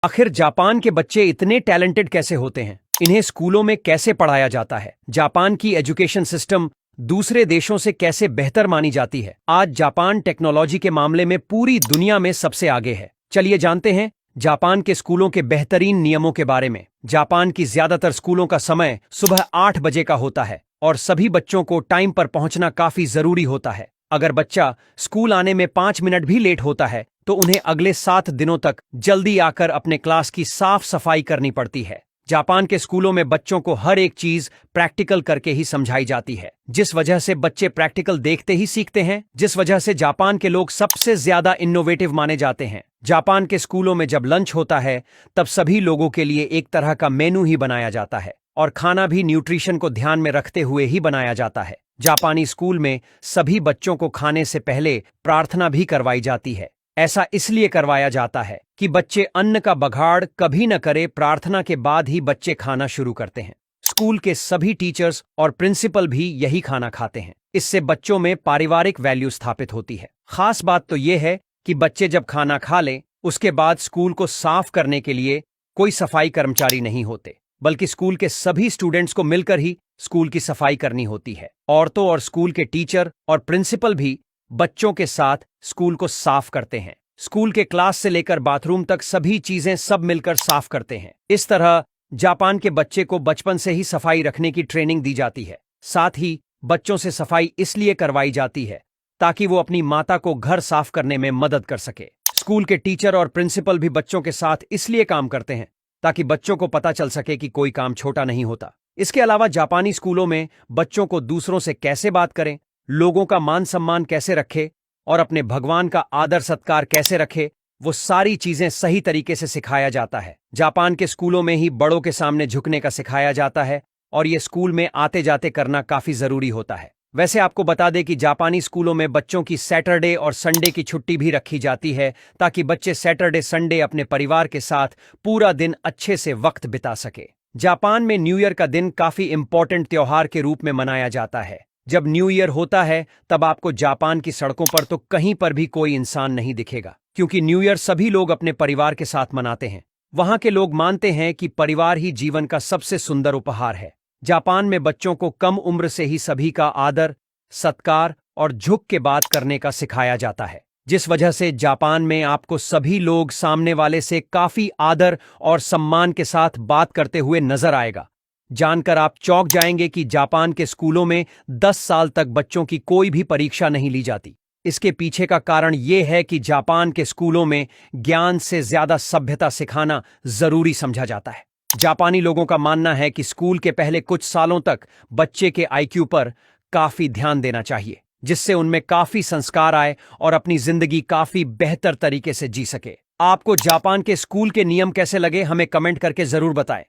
आखिर जापान के बच्चे इतने टैलेंटेड कैसे होते हैं? इन्हें स्कूलों में कैसे पढ़ाया जाता है? जापान की एजुकेशन सिस्टम दूसरे देशों से कैसे बेहतर मानी जाती है? आज जापान टेक्नोलॉजी के मामले में पूरी दुनिया में सबसे आगे है। चलिए जानते हैं जापान के स्कूलों के बेहतरीन नियमों के बारे में। जापान की ज्यादातर स्कूलों का समय सुबह 8 बजे का होता है और सभी बच्चों को टाइम पर पहुंचना काफी जरूरी होता है। अगर बच्चा स्कूल आने में 5 मिनट भी लेट होता है तो उन्हें अगले 7 दिनों तक जल्दी आकर अपने क्लास की साफ सफाई करनी पड़ती है। जापान के स्कूलों में बच्चों को हर एक चीज प्रैक्टिकल करके ही समझाई जाती है, जिस वजह से बच्चे प्रैक्टिकल देखते ही सीखते हैं, जिस वजह से जापान के लोग सबसे ज्यादा इनोवेटिव माने जाते हैं। जापान के स्कूलों में जब लंच होता है तब सभी लोगों के लिए एक तरह का मेनू ही बनाया जाता है और खाना भी न्यूट्रिशन को ध्यान में रखते हुए ही बनाया जाता है। जापानी स्कूल में सभी बच्चों को खाने से पहले प्रार्थना भी करवाई जाती है। ऐसा इसलिए करवाया जाता है कि बच्चे अन्न का बगाड़ कभी न करे। प्रार्थना के बाद ही बच्चे खाना शुरू करते हैं। स्कूल के सभी टीचर्स और प्रिंसिपल भी यही खाना खाते हैं। इससे बच्चों में पारिवारिक वैल्यू स्थापित होती है। खास बात तो यह है कि बच्चे जब खाना खा लें उसके बाद स्कूल को साफ करने के लिए कोई सफाई कर्मचारी नहीं होते, बल्कि स्कूल के सभी स्टूडेंट्स को मिलकर ही स्कूल की सफाई करनी होती है। औरतों और स्कूल के टीचर और प्रिंसिपल भी बच्चों के साथ स्कूल को साफ करते हैं। स्कूल के क्लास से लेकर बाथरूम तक सभी चीजें सब मिलकर साफ करते हैं। इस तरह जापान के बच्चे को बचपन से ही सफाई रखने की ट्रेनिंग दी जाती है। साथ ही बच्चों से सफाई इसलिए करवाई जाती है ताकि वो अपनी माता को घर साफ करने में मदद कर सके। स्कूल के टीचर और प्रिंसिपल भी बच्चों के साथ इसलिए काम करते हैं ताकि बच्चों को पता चल सके कि कोई काम छोटा नहीं होता। इसके अलावा जापानी स्कूलों में बच्चों को दूसरों से कैसे बात करें, लोगों का मान सम्मान कैसे रखे और अपने भगवान का आदर सत्कार कैसे रखे, वो सारी चीजें सही तरीके से सिखाया जाता है। जापान के स्कूलों में ही बड़ों के सामने झुकने का सिखाया जाता है और ये स्कूल में आते जाते करना काफी जरूरी होता है। वैसे आपको बता दें कि जापानी स्कूलों में बच्चों की सैटरडे और संडे की छुट्टी भी रखी जाती है ताकि बच्चे सैटरडे संडे अपने परिवार के साथ पूरा दिन अच्छे से वक्त बिता सके। जापान में न्यू ईयर का दिन काफी इंपॉर्टेंट त्योहार के रूप में मनाया जाता है। जब न्यू ईयर होता है तब आपको जापान की सड़कों पर तो कहीं पर भी कोई इंसान नहीं दिखेगा, क्योंकि न्यू ईयर सभी लोग अपने परिवार के साथ मनाते हैं। वहां के लोग मानते हैं कि परिवार ही जीवन का सबसे सुंदर उपहार है। जापान में बच्चों को कम उम्र से ही सभी का आदर, सत्कार और झुक के बात करने का सिखाया जाता है, जिस वजह से जापान में आपको सभी लोग सामने वाले से काफी आदर और सम्मान के साथ बात करते हुए नजर आएगा। जानकर आप चौंक जाएंगे कि जापान के स्कूलों में 10 साल तक बच्चों की कोई भी परीक्षा नहीं ली जाती। इसके पीछे का कारण यह है कि जापान के स्कूलों में ज्ञान से ज्यादा सभ्यता सिखाना जरूरी समझा जाता है। जापानी लोगों का मानना है कि स्कूल के पहले कुछ सालों तक बच्चे के आईक्यू पर काफी ध्यान देना चाहिए, जिससे उनमें काफी संस्कार आए और अपनी जिंदगी काफी बेहतर तरीके से जी सके। आपको जापान के स्कूल के नियम कैसे लगे, हमें कमेंट करके जरूर बताएं।